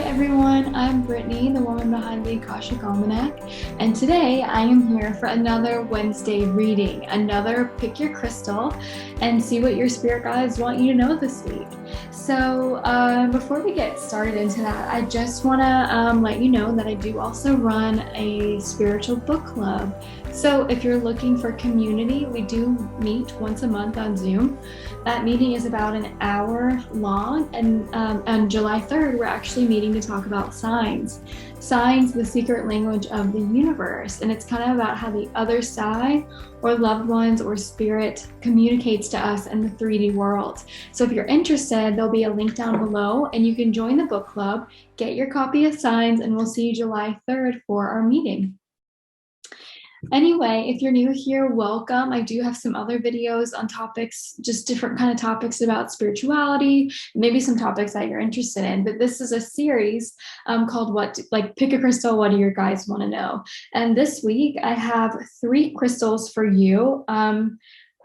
everyone, I'm Brittany, the woman behind the Akashic Almanac, and today I am here for another Wednesday reading, another pick your crystal and see what your spirit guides want you to know this week. So before we get started into that, I just want to let you know that I do also run a spiritual book club. So if you're looking for community, we do meet once a month on Zoom. That meeting is about an hour long, and on July 3rd, we're actually meeting to talk about signs. Signs, the secret language of the universe, and it's kind of about how the other side or loved ones or spirit communicates to us in the 3D world. So if you're interested, there'll be a link down below and you can join the book club, get your copy of Signs, and we'll see you July 3rd for our meeting. Anyway, if you're new here, welcome. I do have some other videos on topics, just different kind of topics about spirituality, maybe some topics that you're interested in. But this is a series called Pick a Crystal, what do your guides want to know? And this week I have 3 crystals for you.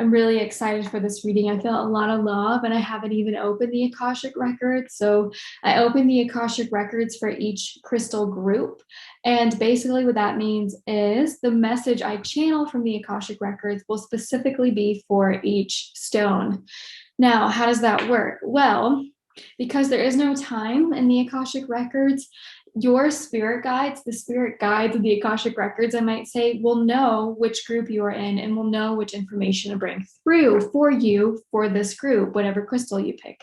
I'm really excited for this reading. I feel a lot of love, and I haven't even opened the Akashic Records. So I opened the Akashic Records for each crystal group. And basically what that means is the message I channel from the Akashic Records will specifically be for each stone. Now, how does that work? Well, because there is no time in the Akashic Records, your spirit guides, the spirit guides of the Akashic Records, I might say, will know which group you are in and will know which information to bring through for you for this group, whatever crystal you pick.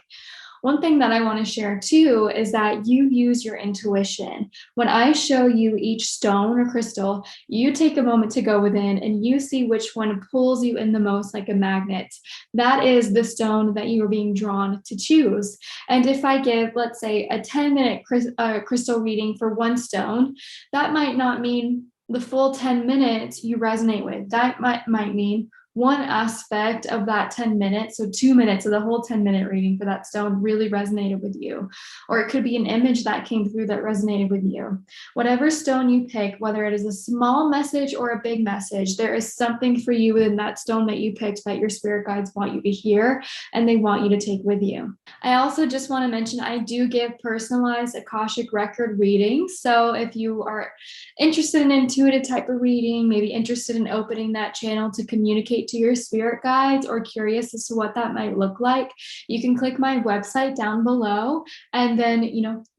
One thing that I want to share too is that you use your intuition. When I show you each stone or crystal, you take a moment to go within and you see which one pulls you in the most like a magnet. That is the stone that you are being drawn to choose. And if I give, let's say, a 10-minute crystal reading for one stone, that might not mean the full 10 minutes you resonate with. That might mean one aspect of that 10 minutes, so 2 minutes of the whole 10-minute reading for that stone really resonated with you. Or it could be an image that came through that resonated with you. Whatever stone you pick, whether it is a small message or a big message, there is something for you within that stone that you picked that your spirit guides want you to hear and they want you to take with you. I also just want to mention I do give personalized Akashic Record readings. So if you are interested in intuitive type of reading, maybe interested in opening that channel to communicate to your spirit guides or curious as to what that might look like, you can click my website down below, and then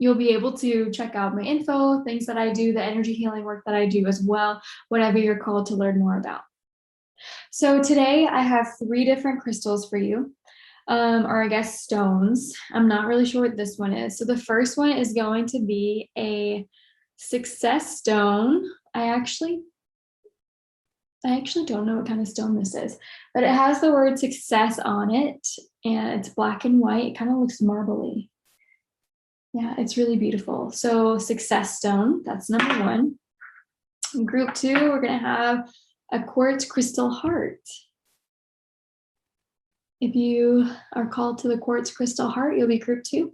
you'll be able to check out my info, things that I do, the energy healing work that I do as well, whatever you're called to learn more about. So today I have 3 different crystals for you, or I guess stones. I'm not really sure what this one is. So the first one is going to be a success stone. I actually don't know what kind of stone this is, but it has the word success on it, and it's black and white. It kind of looks marbly. Yeah, it's really beautiful. So success stone, that's number 1. In group 2, we're going to have a quartz crystal heart. If you are called to the quartz crystal heart, you'll be group 2.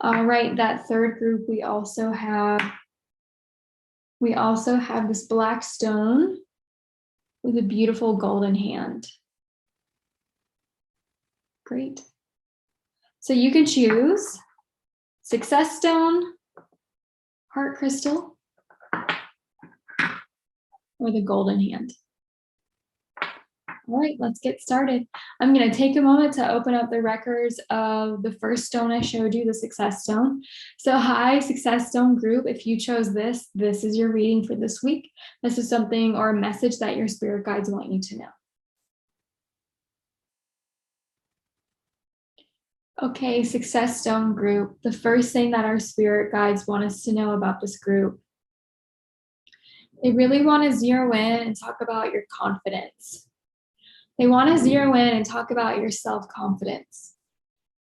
All right, that third group, we also have this black stone with a beautiful golden hand. Great. So you can choose success stone, heart crystal, or the golden hand. All right, let's get started. I'm going to take a moment to open up the records of the first stone I showed you, the success stone. So hi, success stone group. If you chose this is your reading for this week. This is something or a message that your spirit guides want you to know. Okay, success stone group. The first thing that our spirit guides want us to know about this group, they really want to zero in and talk about your confidence. They want to zero in and talk about your self-confidence.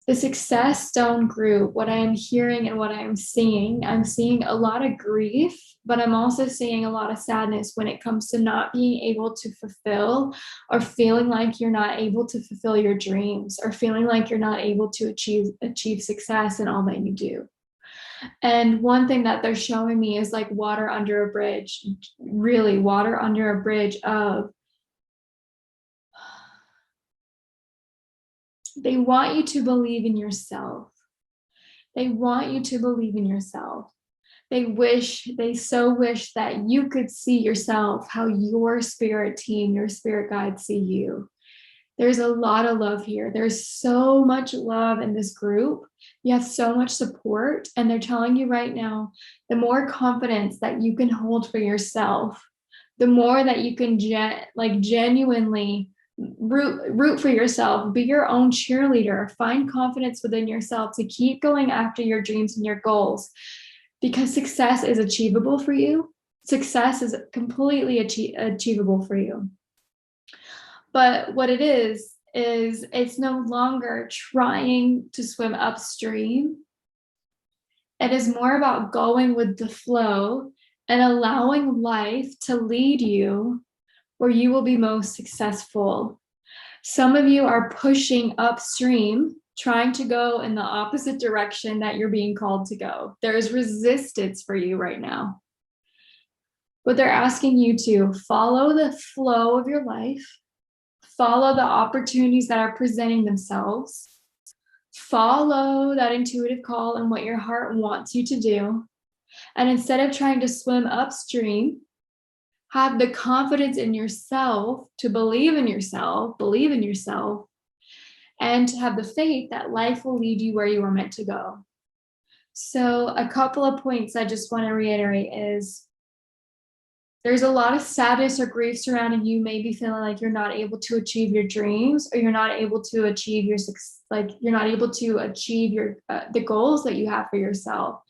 The success stone group, what I am hearing and what I'm seeing a lot of grief, but I'm also seeing a lot of sadness when it comes to not being able to fulfill, or feeling like you're not able to fulfill your dreams, or feeling like you're not able to achieve success in all that you do. And one thing that they're showing me is like water under a bridge, really water under a bridge of, they want you to believe in yourself. They want you to believe in yourself. They so wish that you could see yourself how your spirit team, your spirit guides see you. There's a lot of love here. There's so much love in this group. You have so much support, and they're telling you right now, the more confidence that you can hold for yourself, the more that you can genuinely root for yourself, be your own cheerleader, find confidence within yourself to keep going after your dreams and your goals, because success is achievable for you. Success is completely achievable for you. But what it is it's no longer trying to swim upstream. It is more about going with the flow and allowing life to lead you where you will be most successful. Some of you are pushing upstream, trying to go in the opposite direction that you're being called to go. There is resistance for you right now. But they're asking you to follow the flow of your life, follow the opportunities that are presenting themselves, follow that intuitive call and what your heart wants you to do. And instead of trying to swim upstream, have the confidence in yourself to believe in yourself, and to have the faith that life will lead you where you are meant to go. So a couple of points I just want to reiterate is there's a lot of sadness or grief surrounding you, maybe feeling like you're not able to achieve your dreams, or you're not able to achieve your the goals that you have for yourself.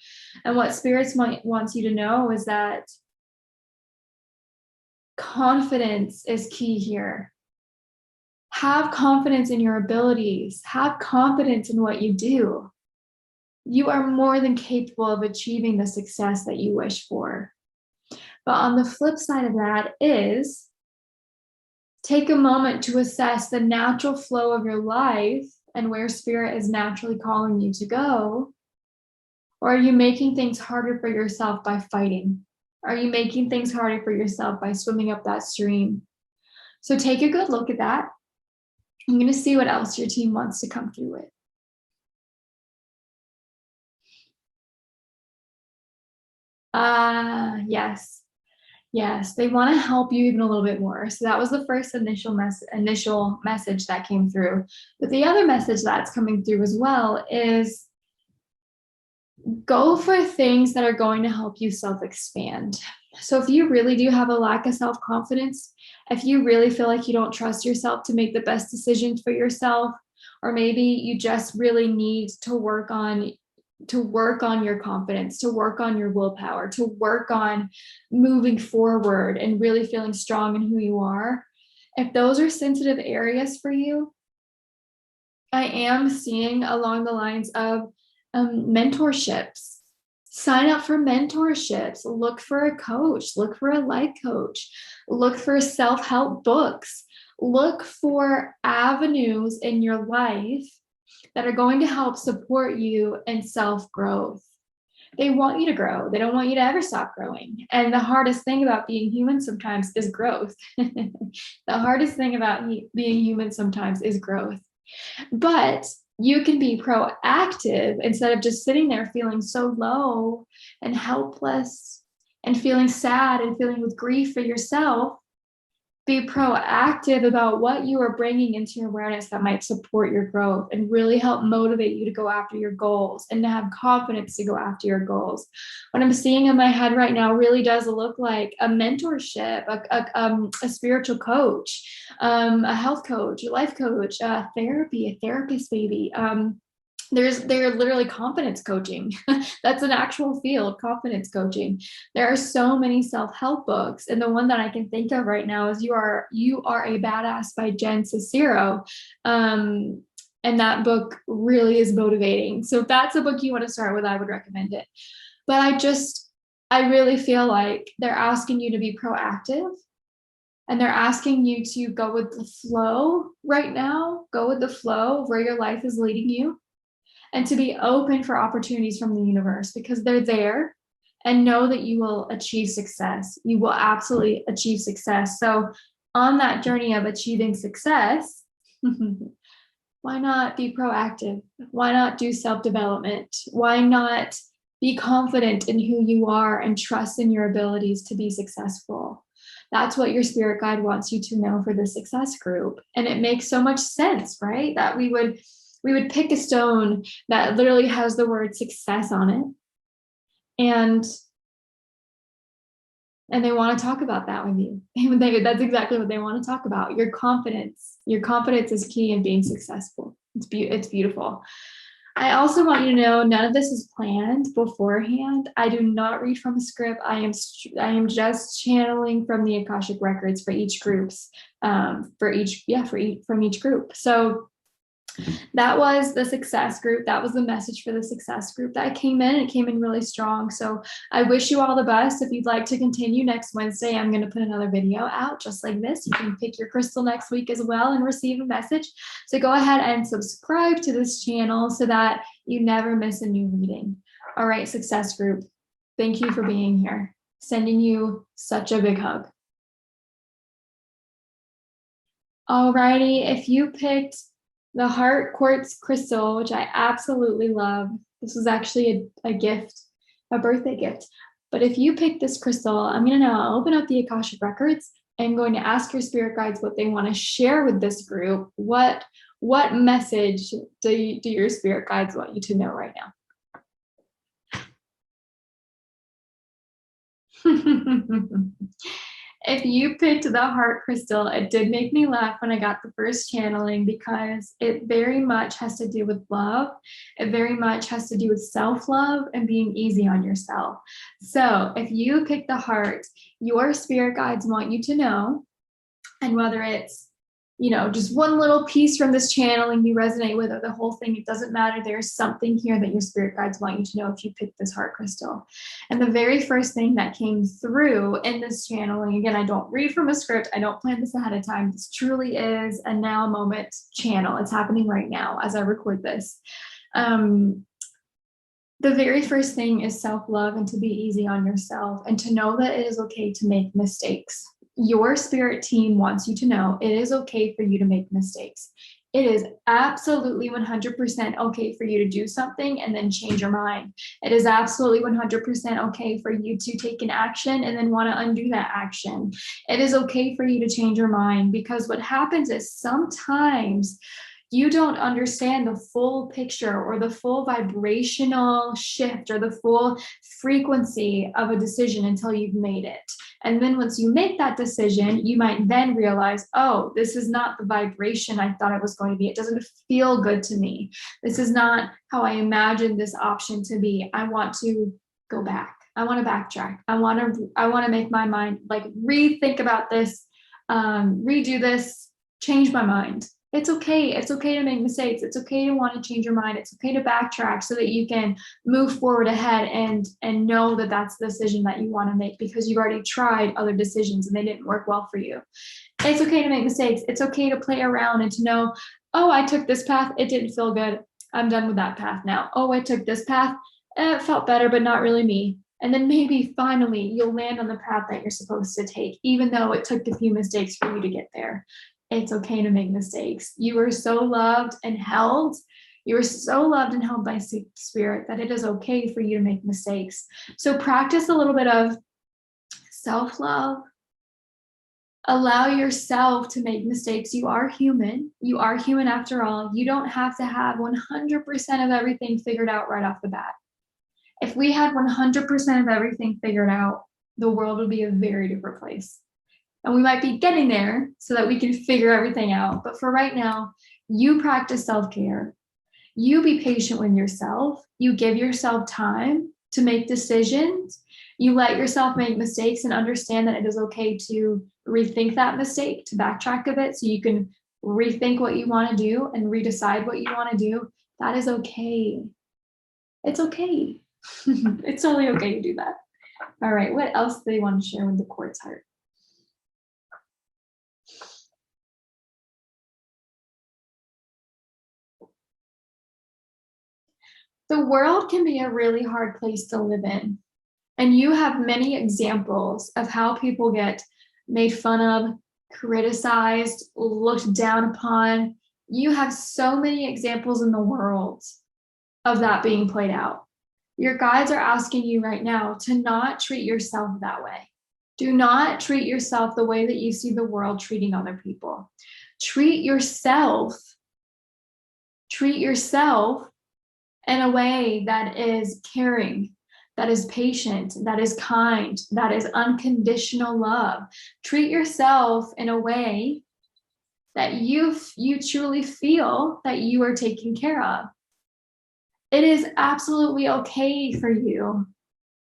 And what spirits wants you to know is that confidence is key here. Have confidence in your abilities. Have confidence in what you do. You are more than capable of achieving the success that you wish for. But on the flip side of that is take a moment to assess the natural flow of your life and where spirit is naturally calling you to go. Or are you making things harder for yourself by fighting? Are you making things harder for yourself by swimming up that stream? So take a good look at that. I'm going to see what else your team wants to come through with. Yes, they want to help you even a little bit more. So that was the first initial message that came through. But the other message that's coming through as well is go for things that are going to help you self-expand. So if you really do have a lack of self-confidence, if you really feel like you don't trust yourself to make the best decisions for yourself, or maybe you just really need to work on your confidence, to work on your willpower, to work on moving forward and really feeling strong in who you are. If those are sensitive areas for you, I am seeing along the lines of mentorships. Sign up for mentorships. Look for a coach. Look for a life coach. Look for self-help books. Look for avenues in your life that are going to help support you in self-growth. They want you to grow. They don't want you to ever stop growing. And the hardest thing about being human sometimes is growth. The hardest thing about being human sometimes is growth. But you can be proactive instead of just sitting there feeling so low and helpless and feeling sad and feeling with grief for yourself. Be proactive about what you are bringing into your awareness that might support your growth and really help motivate you to go after your goals and to have confidence to go after your goals. What I'm seeing in my head right now really does look like a mentorship, a spiritual coach, a health coach, a life coach, therapy, a therapist maybe. They're literally confidence coaching. That's an actual field, confidence coaching. There are so many self-help books. And the one that I can think of right now is You Are a Badass by Jen Sincero. And that book really is motivating. So if that's a book you want to start with, I would recommend it. But I really feel like they're asking you to be proactive. And they're asking you to go with the flow right now. Go with the flow of where your life is leading you. And to be open for opportunities from the universe, because they're there, and know that you will achieve success. You will absolutely achieve success. So on that journey of achieving success, Why not be proactive? Why not do self-development? Why not be confident in who you are and trust in your abilities to be successful? That's what your spirit guide wants you to know for the success group. And it makes so much sense, right? That we would pick a stone that literally has the word success on it. And they want to talk about that with you. That's exactly what they want to talk about. Your confidence. Your confidence is key in being successful. It's beautiful. I also want you to know none of this is planned beforehand. I do not read from a script. I am just channeling from the Akashic records for each groups, from each group. So that was the success group. That was the message for the success group that came in. It came in really strong. So I wish you all the best. If you'd like to continue next Wednesday, I'm going to put another video out just like this. You can pick your crystal next week as well and receive a message. So go ahead and subscribe to this channel so that you never miss a new reading. All right, success group. Thank you for being here. Sending you such a big hug. Alrighty, if you picked the heart quartz crystal, which I absolutely love. This was actually a gift, a birthday gift. But if you pick this crystal, I'm going to now open up the Akashic records and going to ask your spirit guides what they want to share with this group. What message do your spirit guides want you to know right now? If you picked the heart crystal, it did make me laugh when I got the first channeling because it very much has to do with love. It very much has to do with self-love and being easy on yourself. So if you pick the heart, your spirit guides want you to know, and whether it's, just one little piece from this channeling you resonate with or the whole thing, it doesn't matter. There's something here that your spirit guides want you to know if you pick this heart crystal. And the very first thing that came through in this channeling, again, I don't read from a script. I don't plan this ahead of time. This truly is a now moment channel. It's happening right now as I record this. The very first thing is self-love and to be easy on yourself and to know that it is okay to make mistakes. Your spirit team wants you to know it is okay for you to make mistakes. It is absolutely 100% okay for you to do something and then change your mind. It is absolutely 100% okay for you to take an action and then want to undo that action. It is okay for you to change your mind, because what happens is sometimes you don't understand the full picture or the full vibrational shift or the full frequency of a decision until you've made it. And then once you make that decision, you might then realize, oh, this is not the vibration I thought it was going to be. It doesn't feel good to me. This is not how I imagined this option to be. I want to go back. I want to backtrack. I want to make my mind, like, rethink about this, redo this, change my mind. It's okay. It's okay to make mistakes. It's okay to want to change your mind. It's okay to backtrack so that you can move forward ahead and know that that's the decision that you want to make, because you've already tried other decisions and they didn't work well for you. It's okay to make mistakes. It's okay to play around and to know, oh, I took this path. It didn't feel good. I'm done with that path now. Oh, I took this path. It felt better, but not really me. And then maybe finally you'll land on the path that you're supposed to take, even though it took a few mistakes for you to get there. It's okay to make mistakes. You are so loved and held. You are so loved and held by spirit that it is okay for you to make mistakes. So practice a little bit of self-love. Allow yourself to make mistakes. You are human. You are human after all. You don't have to have 100% of everything figured out right off the bat. If we had 100% of everything figured out, the world would be a very different place. And we might be getting there so that we can figure everything out. But for right now, you practice self-care. You be patient with yourself. You give yourself time to make decisions. You let yourself make mistakes and understand that it is okay to rethink that mistake, to backtrack a bit so you can rethink what you want to do and redecide what you want to do. That is okay. It's okay. It's totally okay to do that. All right, what else do they want to share with the quartz heart? The world can be a really hard place to live in. And you have many examples of how people get made fun of, criticized, looked down upon. You have so many examples in the world of that being played out. Your guides are asking you right now to not treat yourself that way. Do not treat yourself the way that you see the world treating other people. Treat yourself in a way that is caring, that is patient, that is kind, that is unconditional love. Treat yourself in a way that you truly feel that you are taken care of. It is absolutely okay for you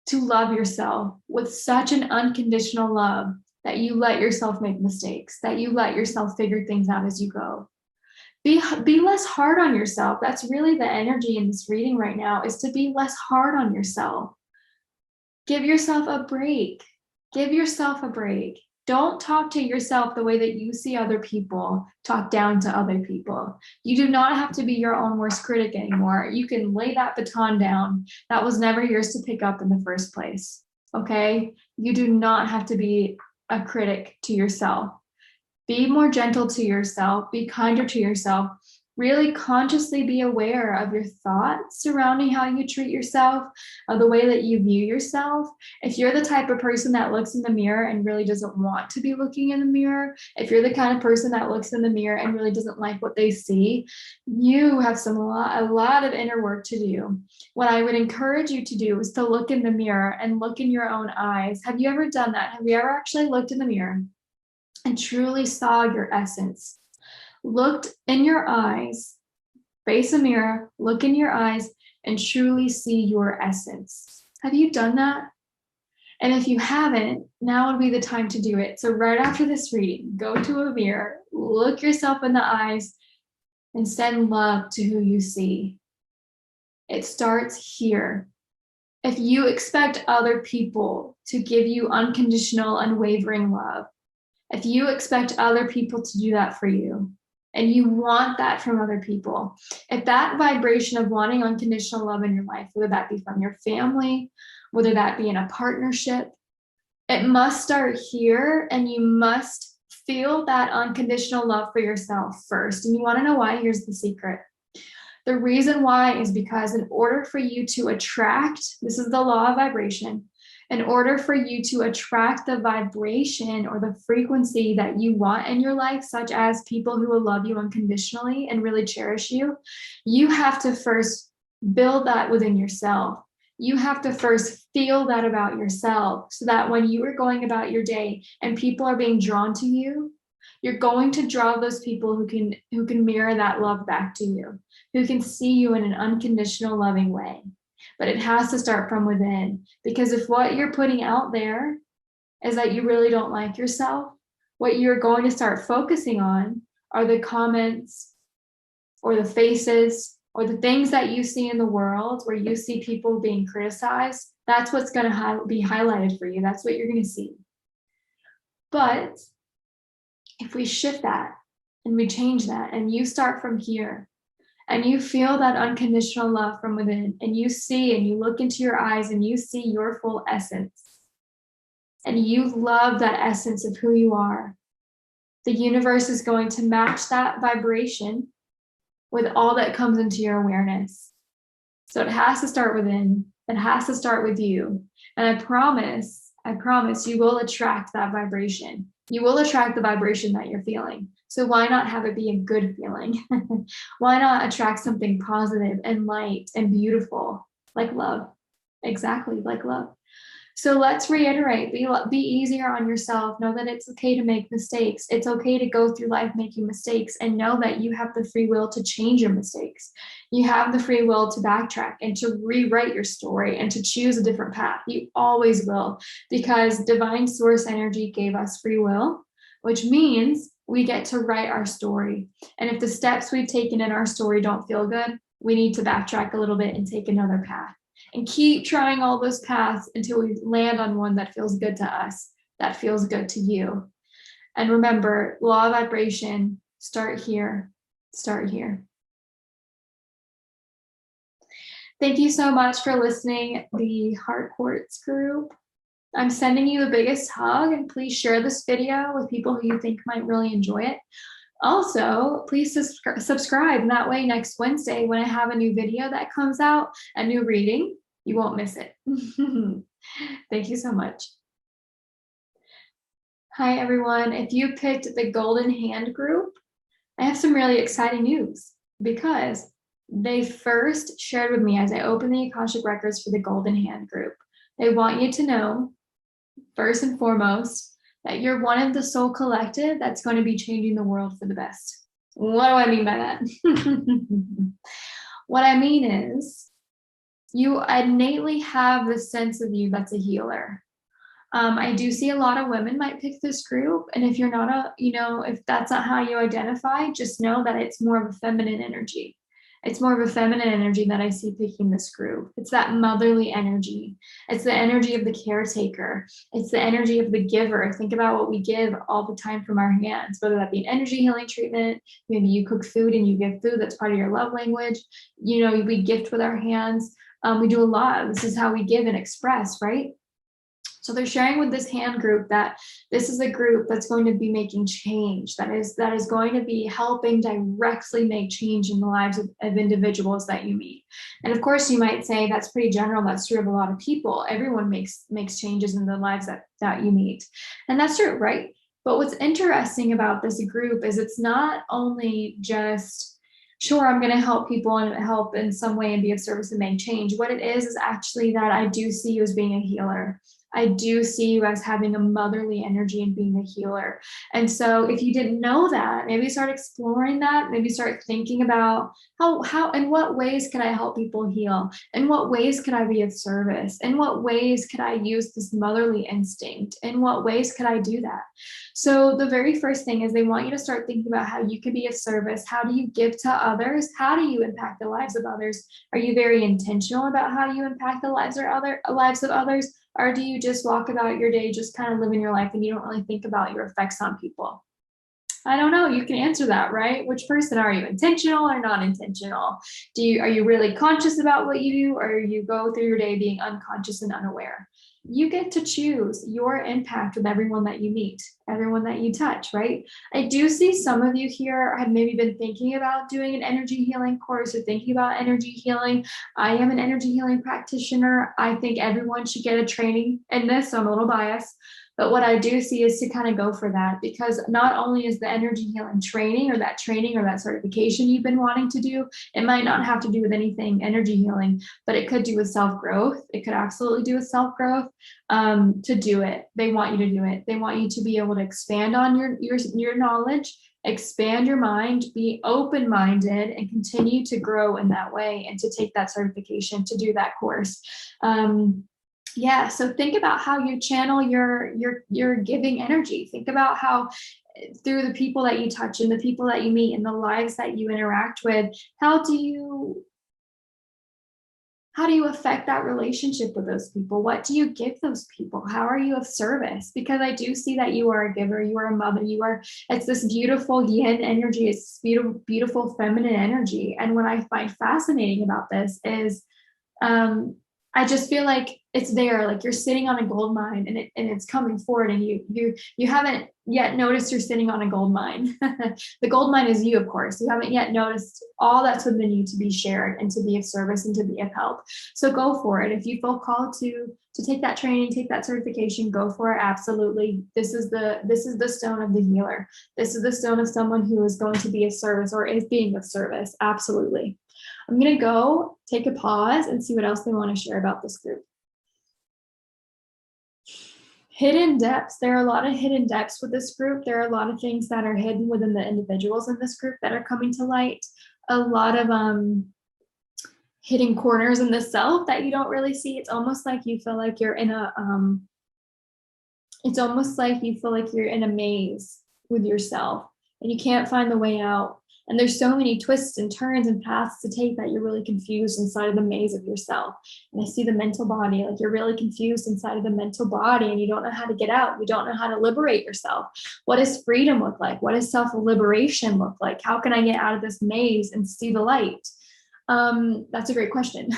to love yourself with such an unconditional love that you let yourself make mistakes, that you let yourself figure things out as you go. Be less hard on yourself. That's really the energy in this reading right now, is to be less hard on yourself. Give yourself a break. Give yourself a break. Don't talk to yourself the way that you see other people talk down to other people. You do not have to be your own worst critic anymore. You can lay that baton down. That was never yours to pick up in the first place. Okay? You do not have to be a critic to yourself. Be more gentle to yourself. Be kinder to yourself. Really consciously be aware of your thoughts surrounding how you treat yourself, of the way that you view yourself. If you're the type of person that looks in the mirror and really doesn't want to be looking in the mirror, if you're the kind of person that looks in the mirror and really doesn't like what they see, you have a lot of inner work to do. What I would encourage you to do is to look in the mirror and look in your own eyes. Have you ever done that? Have you ever actually looked in the mirror and truly saw your essence? Looked in your eyes, face a mirror, look in your eyes, and truly see your essence. Have you done that? And if you haven't, now would be the time to do it. So right after this reading, go to a mirror, look yourself in the eyes, and send love to who you see. It starts here. If you expect other people to give you unconditional, unwavering love, if you expect other people to do that for you, and you want that from other people, if that vibration of wanting unconditional love in your life, whether that be from your family, whether that be in a partnership, it must start here, and you must feel that unconditional love for yourself first. And you want to know why? Here's the secret. The reason why is because in order for you to attract, this is the law of vibration, in order for you to attract the vibration or the frequency that you want in your life, such as people who will love you unconditionally and really cherish you, you have to first build that within yourself. You have to first feel that about yourself, so that when you are going about your day and people are being drawn to you, you're going to draw those people who can mirror that love back to you, who can see you in an unconditional, loving way. But it has to start from within, because if what you're putting out there is that you really don't like yourself, what you're going to start focusing on are the comments or the faces or the things that you see in the world where you see people being criticized. That's what's going to be highlighted for you. That's what you're going to see. But if we shift that and we change that, and you start from here, and you feel that unconditional love from within, and you see and you look into your eyes and you see your full essence, and you love that essence of who you are, the universe is going to match that vibration with all that comes into your awareness. So it has to start within. It has to start with you. And I promise you will attract that vibration. You will attract the vibration that you're feeling. So why not have it be a good feeling? Why not attract something positive and light and beautiful, like love? Exactly, like love. So let's reiterate, be easier on yourself. Know that it's okay to make mistakes. It's okay to go through life making mistakes, and know that you have the free will to change your mistakes. You have the free will to backtrack and to rewrite your story and to choose a different path. You always will, because divine source energy gave us free will, which means we get to write our story. And if the steps we've taken in our story don't feel good, we need to backtrack a little bit and take another path. And keep trying all those paths until we land on one that feels good to us, that feels good to you. And remember, law of vibration, start here, start here. Thank you so much for listening, the Heart Quartz group. I'm sending you the biggest hug, and please share this video with people who you think might really enjoy it. Also, please subscribe. And that way, next Wednesday, when I have a new video that comes out, a new reading, you won't miss it. Thank you so much. Hi, everyone. If you picked the Golden Hand group, I have some really exciting news because they first shared with me as I opened the Akashic Records for the Golden Hand group. They want you to know, first and foremost, that you're one of the soul collective that's going to be changing the world for the best. What do I mean by that? What I mean is you innately have this sense of you that's a healer. I do see a lot of women might pick this group. And if you're not if that's not how you identify, just know that it's more of a feminine energy. It's more of a feminine energy that I see picking this group. It's that motherly energy. It's the energy of the caretaker. It's the energy of the giver. Think about what we give all the time from our hands, whether that be an energy healing treatment. Maybe you cook food and you give food. That's part of your love language. We gift with our hands. We do a lot. This is how we give and express, right? So they're sharing with this hand group that this is a group that's going to be making change, that is going to be helping directly make change in the lives of individuals that you meet. And of course, you might say that's pretty general. That's true of a lot of people. Everyone makes changes in the lives that you meet. And that's true, right? But what's interesting about this group is it's not only just, sure, I'm going to help people and help in some way and be of service and make change. What it is actually that I do see you as being a healer. I do see you as having a motherly energy and being a healer. And so if you didn't know that, maybe start exploring that, maybe start thinking about how in what ways could I help people heal? In what ways could I be of service? In what ways could I use this motherly instinct? In what ways could I do that? So the very first thing is they want you to start thinking about how you could be of service. How do you give to others? How do you impact the lives of others? Are you very intentional about how you impact the lives of others? Or do you just walk about your day, just kind of living your life and you don't really think about your effects on people? I don't know. You can answer that, right? Which person are you, intentional or non-intentional? Are you really conscious about what you do, or you go through your day being unconscious and unaware? You get to choose your impact with everyone that you meet, everyone that you touch, right? I do see some of you here have maybe been thinking about doing an energy healing course or thinking about energy healing. I am an energy healing practitioner. I think everyone should get a training in this, so I'm a little biased. But what I do see is to kind of go for that, because not only is the energy healing training or that certification you've been wanting to do, it might not have to do with anything energy healing, but it could do with self-growth. It could absolutely do with self-growth. To do it, they want you to do it. They want you to be able to expand on your knowledge, expand your mind, be open-minded, and continue to grow in that way, and to take that certification, to do that course. Yeah, so think about how you channel your giving energy. Think about how through the people that you touch and the people that you meet and the lives that you interact with, how do you affect that relationship with those people? What do you give those people? How are you of service? Because I do see that you are a giver, you are a mother, it's this beautiful yin energy, it's beautiful, beautiful feminine energy. And what I find fascinating about this is, I just feel like it's there, like you're sitting on a gold mine and it's coming forward, and you haven't yet noticed you're sitting on a gold mine. The gold mine is you, of course. You haven't yet noticed all that's within you to be shared and to be of service and to be of help. So go for it. If you feel called to take that training, take that certification, go for it. Absolutely. This is the stone of the healer. This is the stone of someone who is going to be of service or is being of service. Absolutely. I'm going to go take a pause and see what else they want to share about this group. Hidden depths. There are a lot of hidden depths with this group. There are a lot of things that are hidden within the individuals in this group that are coming to light. A lot of hidden corners in the self that you don't really see. It's almost like you feel like you're in a maze with yourself and you can't find the way out. And there's so many twists and turns and paths to take that you're really confused inside of the maze of yourself. And I see the mental body, like you're really confused inside of the mental body and you don't know how to get out. You don't know how to liberate yourself. What does freedom look like? What does self-liberation look like? How can I get out of this maze and see the light? That's a great question.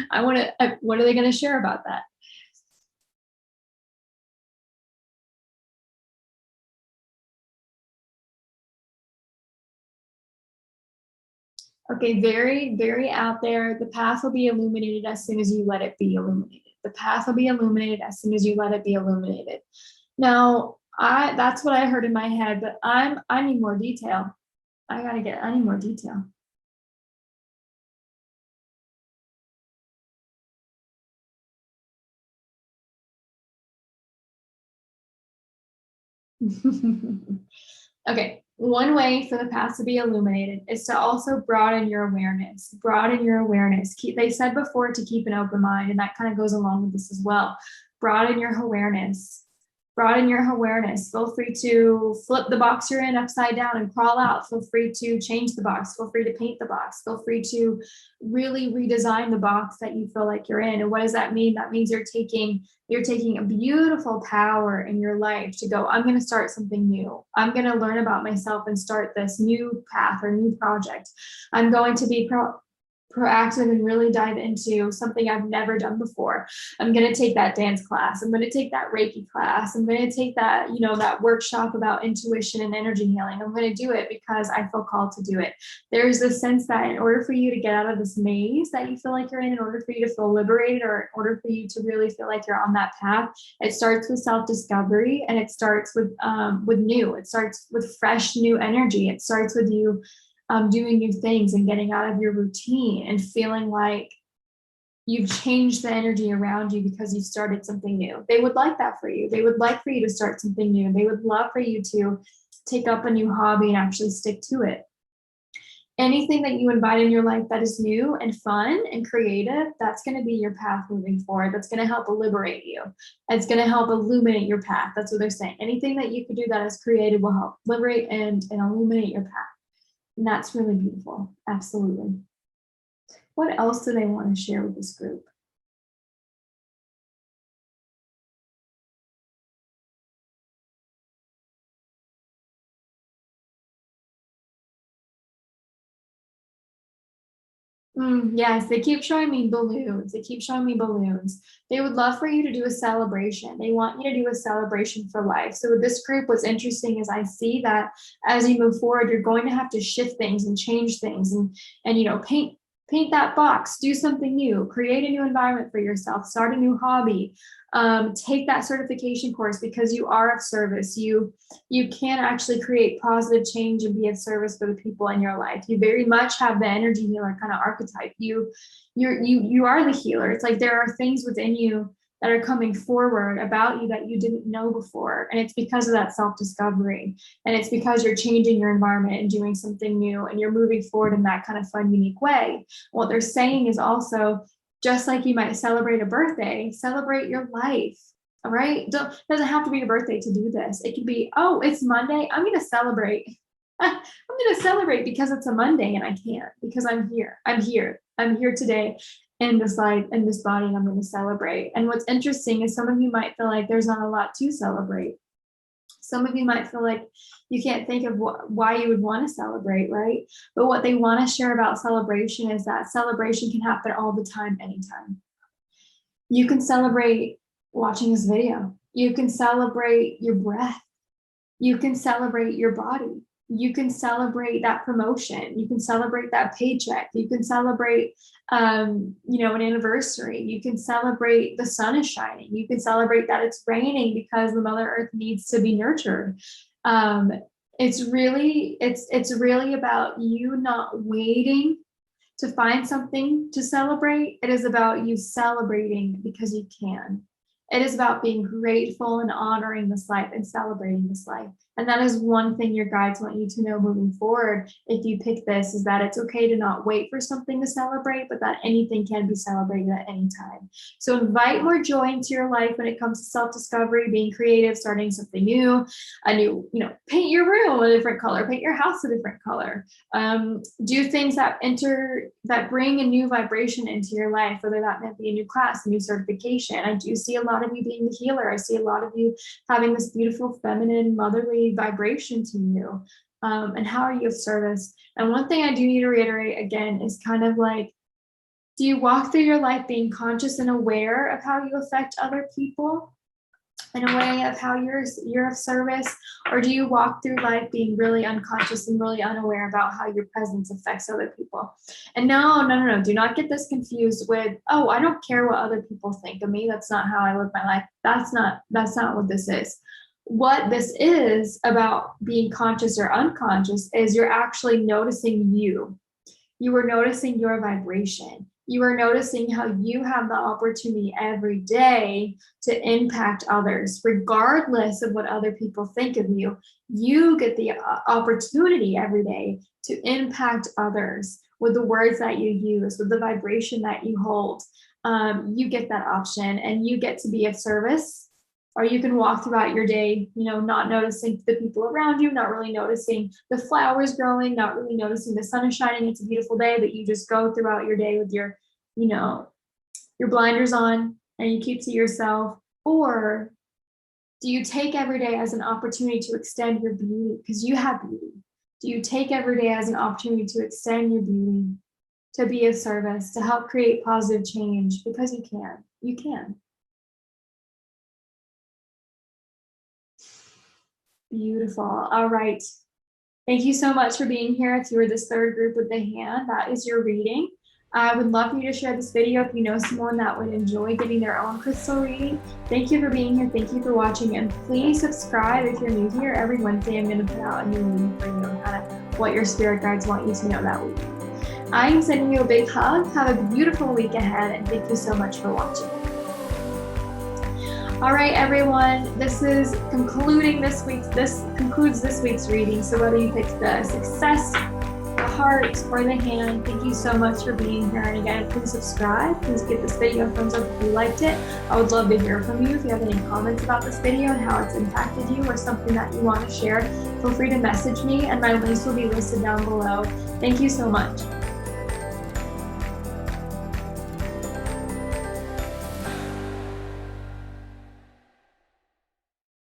What are they going to share about that? Okay, very, very out there. The path will be illuminated as soon as you let it be illuminated. The path will be illuminated as soon as you let it be illuminated. Now, that's what I heard in my head, but I need more detail. I need more detail. Okay, one way for the path to be illuminated is to also broaden your awareness. Broaden your awareness. They said before to keep an open mind, and that kind of goes along with this as well. Broaden your awareness. Broaden your awareness. Feel free to flip the box you're in upside down and crawl out. Feel free to change the box. Feel free to paint the box. Feel free to really redesign the box that you feel like you're in. And what does that mean? That means you're taking a beautiful power in your life to go, I'm going to start something new. I'm going to learn about myself and start this new path or new project. I'm going to be proactive and really dive into something I've never done before. I'm going to take that dance class. I'm going to take that Reiki class. I'm going to take that, that workshop about intuition and energy healing. I'm going to do it because I feel called to do it. There's this sense that in order for you to get out of this maze that you feel like you're in order for you to feel liberated, or in order for you to really feel like you're on that path, it starts with self-discovery, and it starts with new. It starts with fresh new energy. It starts with you doing new things and getting out of your routine and feeling like you've changed the energy around you because you started something new. They would like that for you. They would like for you to start something new. They would love for you to take up a new hobby and actually stick to it. Anything that you invite in your life that is new and fun and creative, that's going to be your path moving forward. That's going to help liberate you. It's going to help illuminate your path. That's what they're saying. Anything that you could do that is creative will help liberate and illuminate your path. And that's really beautiful. Absolutely. What else do they want to share with this group? Yes, they keep showing me balloons. They keep showing me balloons. They would love for you to do a celebration. They want you to do a celebration for life. So with this group, what's interesting is I see that as you move forward, you're going to have to shift things and change things and paint that box, do something new, create a new environment for yourself, start a new hobby, take that certification course because you are of service. You can actually create positive change and be of service for the people in your life. You very much have the energy healer kind of archetype. You are the healer. It's like there are things within you that are coming forward about you that you didn't know before. And it's because of that self-discovery. And it's because you're changing your environment and doing something new and you're moving forward in that kind of fun, unique way. What they're saying is also, just like you might celebrate a birthday, celebrate your life. All right. It doesn't have to be your birthday to do this. It could be, oh, it's Monday. I'm going to celebrate. I'm going to celebrate because it's a Monday and I can't, because I'm here. I'm here today in this life, in this body, and I'm going to celebrate. And what's interesting is some of you might feel like there's not a lot to celebrate. Some of you might feel like you can't think of why you would want to celebrate, right? But what they want to share about celebration is that celebration can happen all the time, anytime. You can celebrate watching this video. You can celebrate your breath. You can celebrate your body. You can celebrate that promotion. You can celebrate that paycheck. You can celebrate, an anniversary. You can celebrate the sun is shining. You can celebrate that it's raining because the Mother Earth needs to be nurtured. It's really about you not waiting to find something to celebrate. It is about you celebrating because you can. It is about being grateful and honoring this life and celebrating this life. And that is one thing your guides want you to know moving forward. If you pick this, is that it's okay to not wait for something to celebrate, but that anything can be celebrated at any time. So invite more joy into your life when it comes to self-discovery, being creative, starting something new, paint your room a different color, paint your house a different color. Do things that bring a new vibration into your life, whether that might be a new class, a new certification. I do see a lot of you being the healer. I see a lot of you having this beautiful feminine motherly vibration to you. And how are you of service? And one thing I do need to reiterate again is kind of like, do you walk through your life being conscious and aware of how you affect other people? in a way of how you're of service? Or do you walk through life being really unconscious and really unaware about how your presence affects other people? And no, do not get this confused with, oh, I don't care what other people think of me. That's not how I live my life. That's not what this is. What this is about being conscious or unconscious is you're actually noticing you. You are noticing your vibration. You are noticing how you have the opportunity every day to impact others, regardless of what other people think of you. You get the opportunity every day to impact others with the words that you use, with the vibration that you hold. You get that option, and you get to be of service. Or you can walk throughout your day, not noticing the people around you, not really noticing the flowers growing, not really noticing the sun is shining. It's a beautiful day, but you just go throughout your day with your blinders on, and you keep to yourself. Or do you take every day as an opportunity to extend your beauty, because you have beauty? Do you take every day as an opportunity to extend your beauty, to be of service, to help create positive change? Because you can. You can. Beautiful. All right. Thank you so much for being here. If you were this third group with the hand, that is your reading. I would love for you to share this video if you know someone that would enjoy getting their own crystal reading. Thank you for being here. Thank you for watching. And please subscribe if you're new here. Every Wednesday, I'm going to put out a new reading for you and kind of what your spirit guides want you to know that week. I am sending you a big hug. Have a beautiful week ahead. And thank you so much for watching. All right, everyone, this concludes this week's reading. So whether you picked the success, the heart, or the hand, thank you so much for being here. And again, please subscribe. Please give this video a thumbs up if you liked it. I would love to hear from you. If you have any comments about this video and how it's impacted you, or something that you want to share, feel free to message me, and my links will be listed down below. Thank you so much.